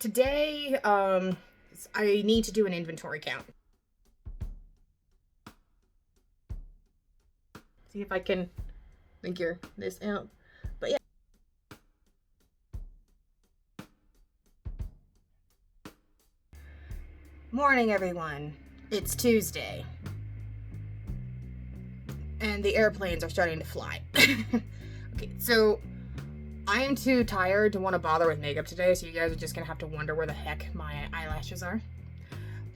Today, I need to do an inventory count. See if I can figure this out. But yeah. Morning, everyone. It's Tuesday. And the airplanes are starting to fly. Okay, so I am too tired to want to bother with makeup today, so you guys are just gonna have to wonder where the heck my eyelashes are.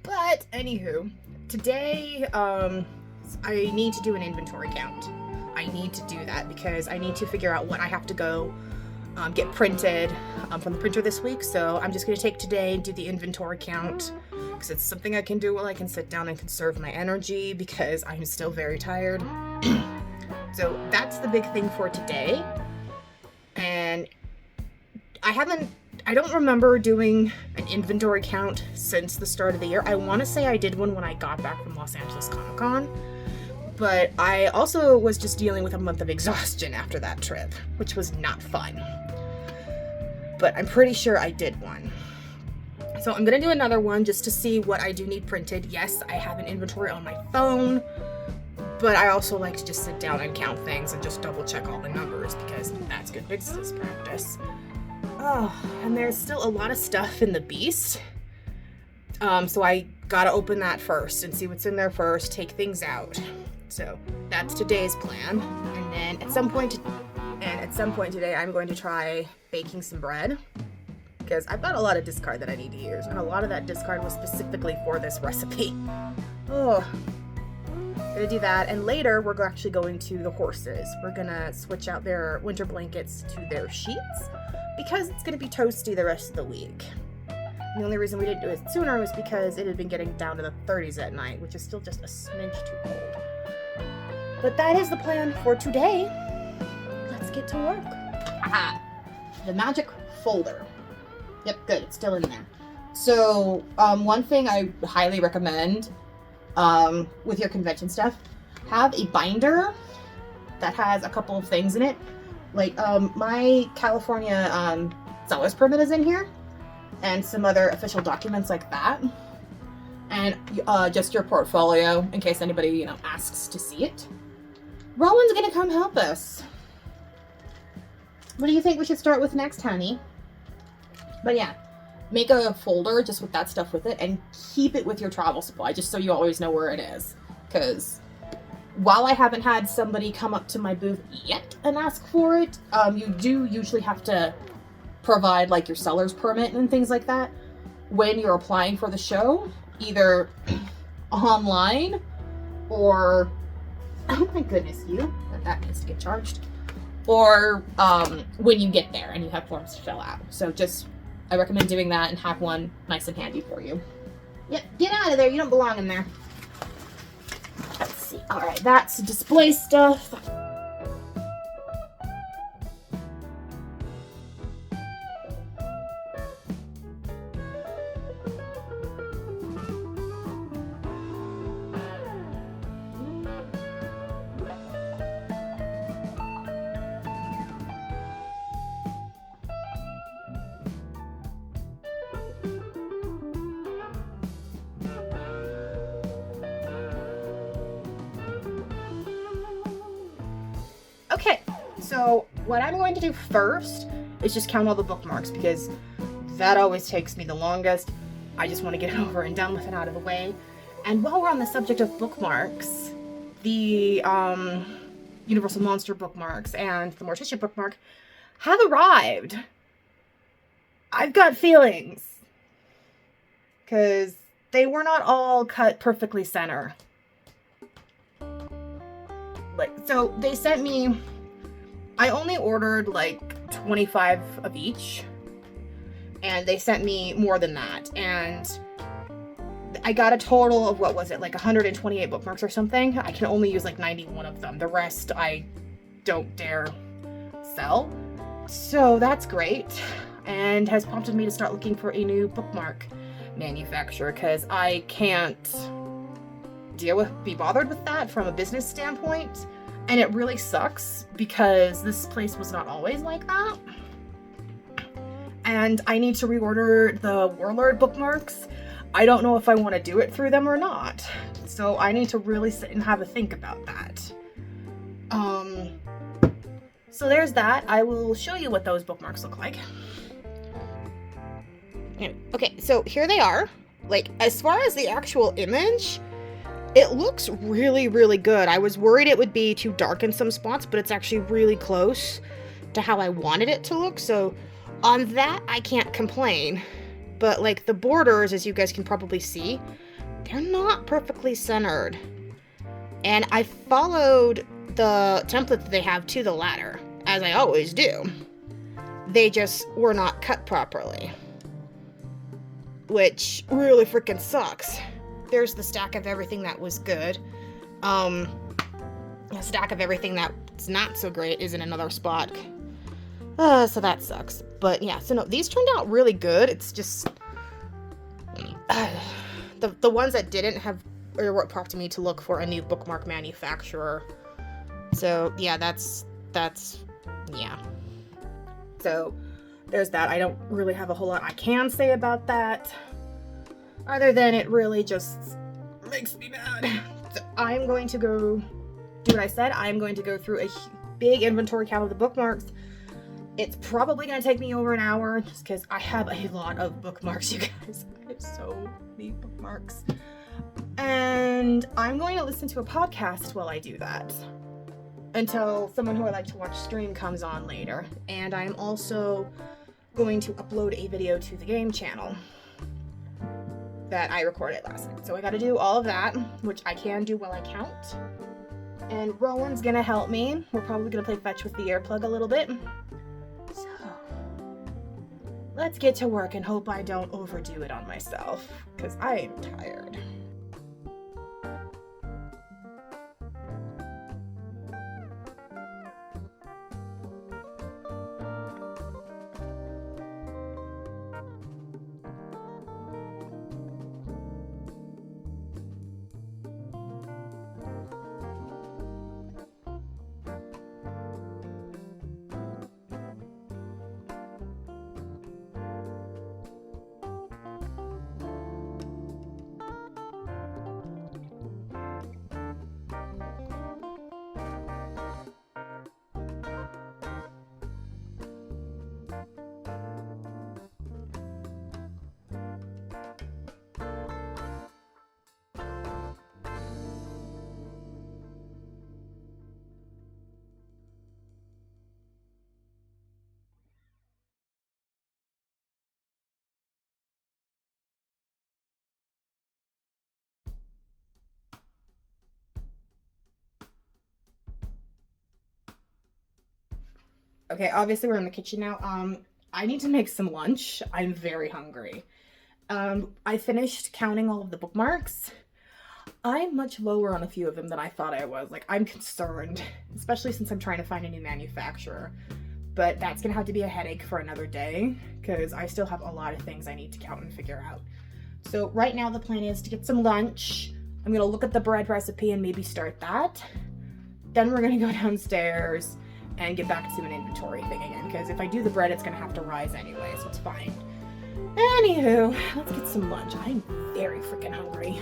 But anywho, today I need to do an inventory count. I need to do that because I need to figure out what I have to go get printed from the printer this week. So I'm just gonna take today and do the inventory count because it's something I can do while I can sit down and conserve my energy because I'm still very tired. So that's the big thing for today. And I don't remember doing an inventory count since the start of the year. I want to say I did one when I got back from Los Angeles Comic Con, but I also was just dealing with a month of exhaustion after that trip, which was not fun. But I'm pretty sure I did one. So I'm gonna do another one just to see what I do need printed. Yes, I have an inventory on my phone, but I also like to just sit down and count things and just double check all the numbers because that's good business practice. Oh, and there's still a lot of stuff in the Beast. So I gotta open that first and see what's in there first, take things out. So that's today's plan. And then at some point today, I'm going to try baking some bread because I've got a lot of discard that I need to use, and a lot of that discard was specifically for this recipe. Oh. Gonna do that, and later we're actually going to the horses. We're gonna switch out their winter blankets to their sheets because it's gonna be toasty the rest of the week. And the only reason we didn't do it sooner was because it had been getting down to the 30s at night, which is still just a smidge too cold. But that is the plan for today. Let's get to work. Aha! The magic folder. Yep, good, it's still in there. So, one thing I highly recommend with your convention stuff, have a binder that has a couple of things in it. Like, my California seller's permit is in here, and some other official documents like that. And just your portfolio, in case anybody, asks to see it. Rowan's gonna come help us. What do you think we should start with next, honey? But yeah. Make a folder just with that stuff with it and keep it with your travel supply just so you always know where it is. Because while I haven't had somebody come up to my booth yet and ask for it, you do usually have to provide like your seller's permit and things like that when you're applying for the show, either online or, oh my goodness, that needs to get charged, or when you get there and you have forms to fill out. So I recommend doing that and have one nice and handy for you. Yep, get out of there. You don't belong in there. Let's see. All right, that's display stuff. Okay, so what I'm going to do first is just count all the bookmarks because that always takes me the longest. I just want to get it over and done with and out of the way. And while we're on the subject of bookmarks, the Universal Monster bookmarks and the Morticia bookmark have arrived. I've got feelings because they were not all cut perfectly center. So they sent me, I only ordered like 25 of each, and they sent me more than that, and I got a total of, what was it, like 128 bookmarks or something. I can only use like 91 of them. The rest I don't dare sell. So that's great, and has prompted me to start looking for a new bookmark manufacturer because I can't be bothered with that from a business standpoint, and it really sucks because this place was not always like that. and I need to reorder the Warlord bookmarks. I don't know if I want to do it through them or not. So I need to really sit and have a think about that. So there's that. I will show you what those bookmarks look like. Okay, so here they are. Like, as far as the actual image, it looks really, really good. I was worried it would be too dark in some spots, but it's actually really close to how I wanted it to look. So on that, I can't complain. But like the borders, as you guys can probably see, they're not perfectly centered. And I followed the template that they have to the ladder, as I always do. They just were not cut properly, which really freaking sucks. There's the stack of everything that was good. A stack of everything that's not so great is in another spot. So that sucks. But yeah, so no, these turned out really good. It's just the ones that didn't have, or what prompted me to look for a new bookmark manufacturer. So yeah, that's yeah. So there's that. I don't really have a whole lot I can say about that, other than it really just makes me mad. So I'm going to go do what I said. I'm going to go through a big inventory count of the bookmarks. It's probably going to take me over an hour, just because I have a lot of bookmarks, you guys. I have so many bookmarks. And I'm going to listen to a podcast while I do that, until someone who I like to watch stream comes on later. And I'm also going to upload a video to the game channel that I recorded last night. So I got to do all of that, which I can do while I count. And Rowan's gonna help me. We're probably gonna play fetch with the earplug a little bit. So let's get to work and hope I don't overdo it on myself, because I am tired. Okay, obviously we're in the kitchen now. I need to make some lunch. I'm very hungry. I finished counting all of the bookmarks. I'm much lower on a few of them than I thought I was. Like, I'm concerned, especially since I'm trying to find a new manufacturer. But that's gonna have to be a headache for another day, because I still have a lot of things I need to count and figure out. So right now the plan is to get some lunch. I'm gonna look at the bread recipe and maybe start that. Then we're gonna go downstairs and get back to an inventory thing again, because if I do the bread, it's gonna have to rise anyway, so it's fine. Anywho, let's get some lunch. I'm very freaking hungry.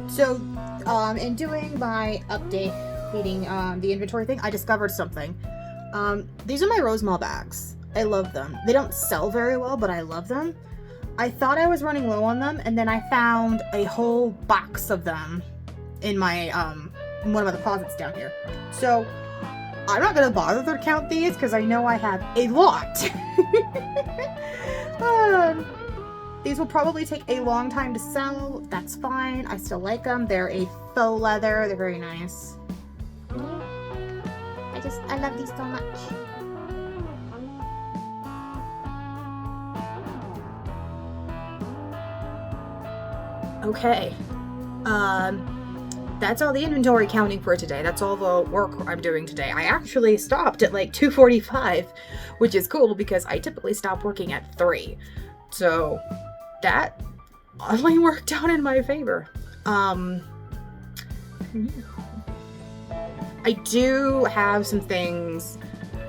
So, in doing my updating the inventory thing, I discovered something. These are my Rosemall bags. I love them. They don't sell very well, but I love them. I thought I was running low on them, and then I found a whole box of them in my, in one of my deposits down here. So, I'm not gonna bother to count these, because I know I have a lot. These will probably take a long time to sell. That's fine. I still like them. They're a faux leather. They're very nice. I love these so much. Okay. That's all the inventory counting for today. That's all the work I'm doing today. I actually stopped at like 2:45, which is cool because I typically stop working at 3. So that oddly worked out in my favor. I do have some things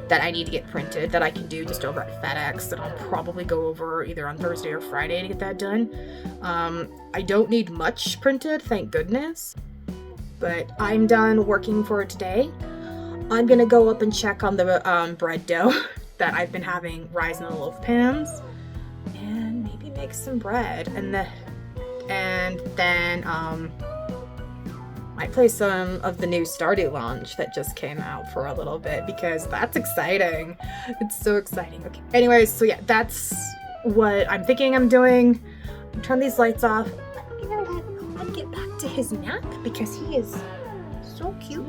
that I need to get printed that I can do just over at FedEx that I'll probably go over either on Thursday or Friday to get that done. I don't need much printed, thank goodness. But I'm done working for today. I'm gonna go up and check on the bread dough that I've been having rise in the loaf pans, and maybe make some bread, and then might play some of the new Stardew launch that just came out for a little bit because that's exciting. It's so exciting. Okay. Anyways, so yeah, that's what I'm thinking I'm doing. Turn these lights off. I'm gonna let Owen get back to his nap because he is so cute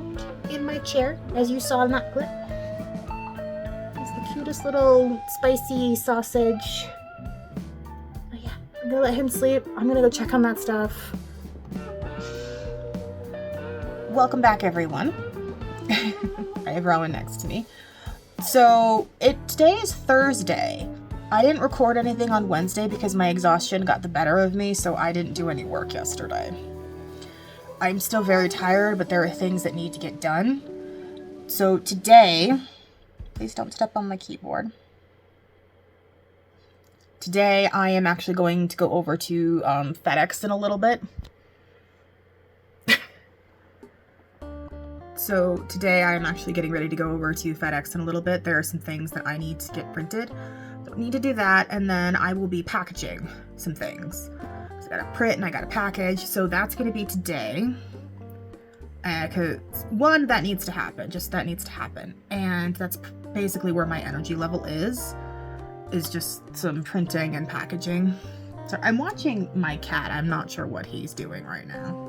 in my chair, as you saw in that clip. He's the cutest little spicy sausage. Oh yeah, I'm gonna let him sleep. I'm gonna go check on that stuff. Welcome back, everyone. I have Rowan next to me. So, today is Thursday. I didn't record anything on Wednesday because my exhaustion got the better of me, so I didn't do any work yesterday. I'm still very tired, but there are things that need to get done. So today, please don't step on my keyboard. Today, I am actually going to go over to FedEx in a little bit. So today I'm actually getting ready to go over to FedEx in a little bit. There are some things that I need to get printed. So I need to do that, and then I will be packaging some things. So I gotta print and I gotta package. So that's gonna be today. Cause one, that needs to happen. Just that needs to happen. And that's basically where my energy level is just some printing and packaging. So I'm watching my cat. I'm not sure what he's doing right now.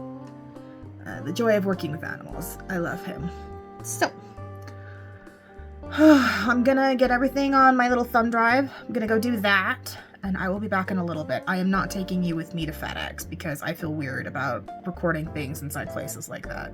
The joy of working with animals. I love him. So, I'm gonna get everything on my little thumb drive. I'm gonna go do that, and I will be back in a little bit. I am not taking you with me to FedEx because I feel weird about recording things inside places like that.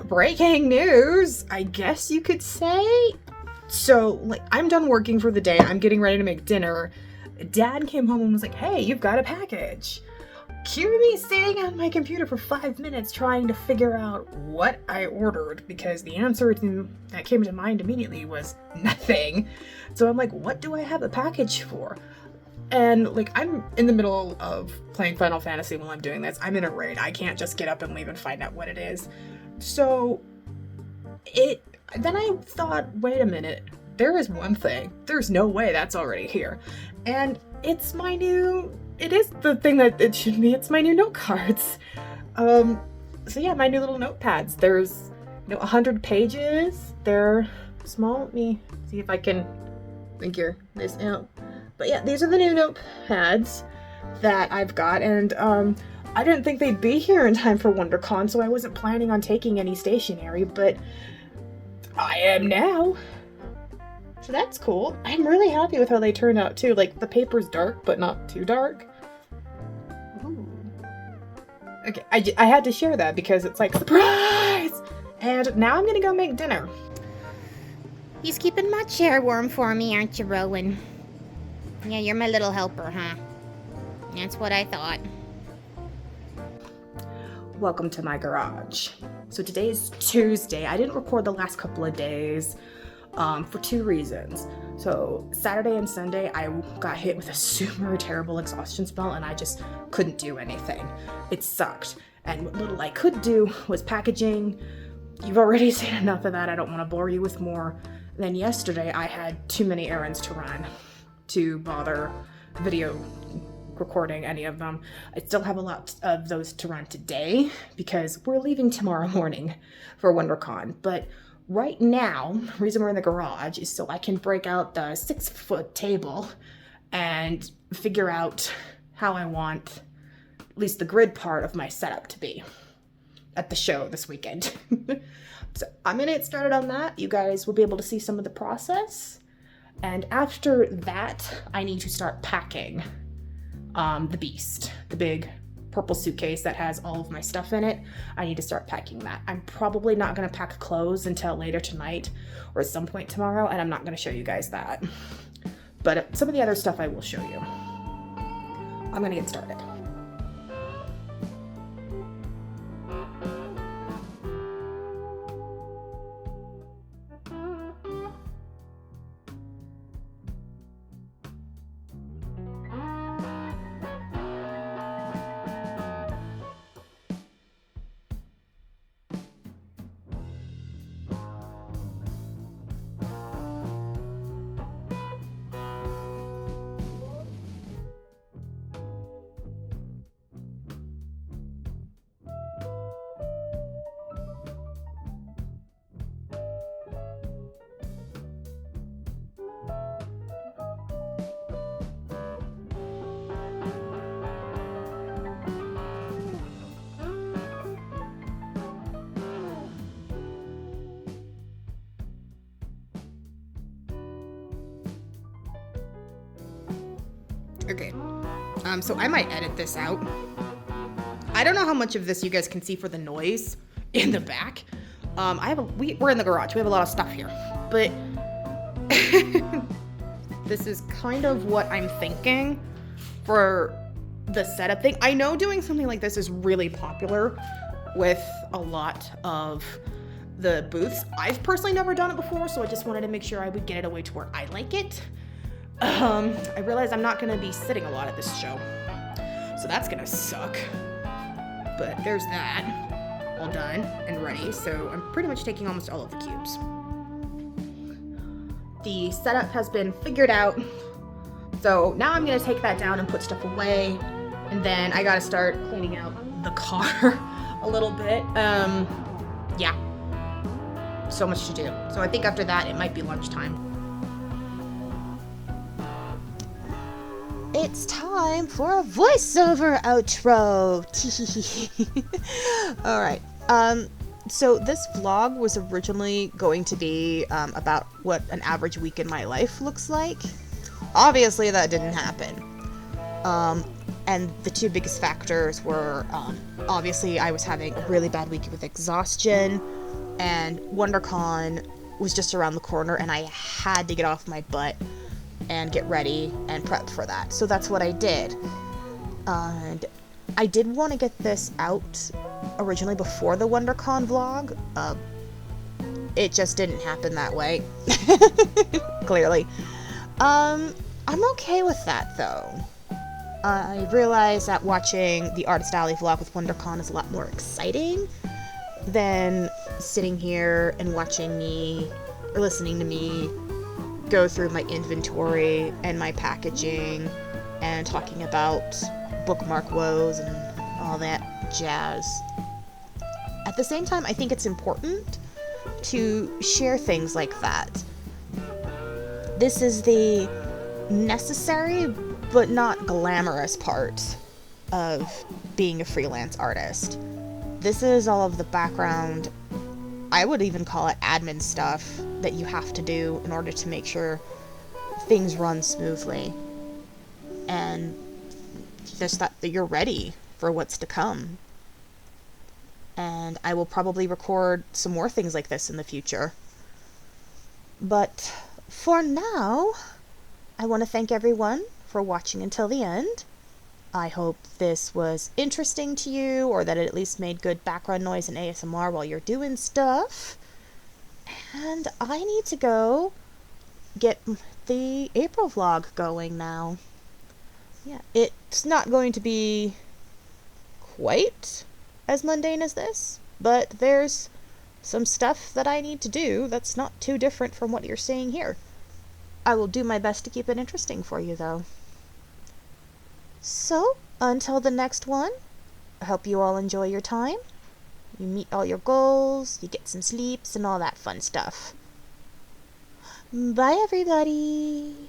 Breaking news, I guess you could say. So, like, I'm done working for the day. I'm getting ready to make dinner. Dad came home and was like, hey, you've got a package. Cue me sitting on my computer for 5 minutes trying to figure out what I ordered because the answer that came to mind immediately was nothing. So I'm like, what do I have a package for? And, like, I'm in the middle of playing Final Fantasy while I'm doing this. I'm in a raid. I can't just get up and leave and find out what it is. So, then I thought, wait a minute. There is one thing. There's no way that's already here. And it's my new... It is the thing that it should be. It's my new note cards. So yeah, my new little notepads. There's, 100 pages. They're small. Let me see if I can figure this out. But yeah, these are the new notepads that I've got, and I didn't think they'd be here in time for WonderCon, so I wasn't planning on taking any stationery, but I am now. So that's cool. I'm really happy with how they turned out too. Like, the paper's dark, but not too dark. Ooh. Okay, I had to share that because it's like, surprise! And now I'm gonna go make dinner. He's keeping my chair warm for me, aren't you, Rowan? Yeah, you're my little helper, huh? That's what I thought. Welcome to my garage. So today is Tuesday. I didn't record the last couple of days for two reasons. So Saturday and Sunday, I got hit with a super terrible exhaustion spell and I just couldn't do anything. It sucked. And what little I could do was packaging. You've already seen enough of that. I don't want to bore you with more. Then yesterday, I had too many errands to run to bother video recording any of them. I still have a lot of those to run today because we're leaving tomorrow morning for WonderCon. But right now, the reason we're in the garage is so I can break out the 6-foot table and figure out how I want at least the grid part of my setup to be at the show this weekend. So I'm gonna get started on that. You guys will be able to see some of the process. And after that, I need to start packing the beast, the big purple suitcase that has all of my stuff in it. I need to start packing that. I'm probably not gonna pack clothes until later tonight or at some point tomorrow, and I'm not gonna show you guys that. But some of the other stuff I will show you. I'm gonna get started. Okay, so I might edit this out. I don't know how much of this you guys can see for the noise in the back. We're in the garage. We have a lot of stuff here, but this is kind of what I'm thinking for the setup thing. I know doing something like this is really popular with a lot of the booths. I've personally never done it before, so I just wanted to make sure I would get it away to where I like it. I realize I'm not going to be sitting a lot at this show, so that's going to suck. But there's that, all done and ready, so I'm pretty much taking almost all of the cubes. The setup has been figured out, so now I'm going to take that down and put stuff away, and then I got to start cleaning out the car a little bit. Yeah, so much to do. So I think after that, it might be lunchtime. It's time for a voiceover outro. All right. So this vlog was originally going to be about what an average week in my life looks like. Obviously, that didn't happen. And the two biggest factors were, obviously, I was having a really bad week with exhaustion, and WonderCon was just around the corner, and I had to get off my butt and get ready and prep for that. So that's what I did. And I did want to get this out originally before the WonderCon vlog. It just didn't happen that way. Clearly. I'm okay with that though. I realized that watching the Artist Alley vlog with WonderCon is a lot more exciting than sitting here and watching me or listening to me go through my inventory and my packaging and talking about bookmark woes and all that jazz. At the same time, I think it's important to share things like that. This is the necessary but not glamorous part of being a freelance artist. This is all of the background, I would even call it admin stuff, that you have to do in order to make sure things run smoothly. And just that you're ready for what's to come. And I will probably record some more things like this in the future. But for now, I want to thank everyone for watching until the end. I hope this was interesting to you, or that it at least made good background noise and ASMR while you're doing stuff. And I need to go get the April vlog going now. Yeah, it's not going to be quite as mundane as this, but there's some stuff that I need to do that's not too different from what you're seeing here. I will do my best to keep it interesting for you, though. So, until the next one, I hope you all enjoy your time. You meet all your goals, you get some sleeps, and all that fun stuff. Bye, everybody!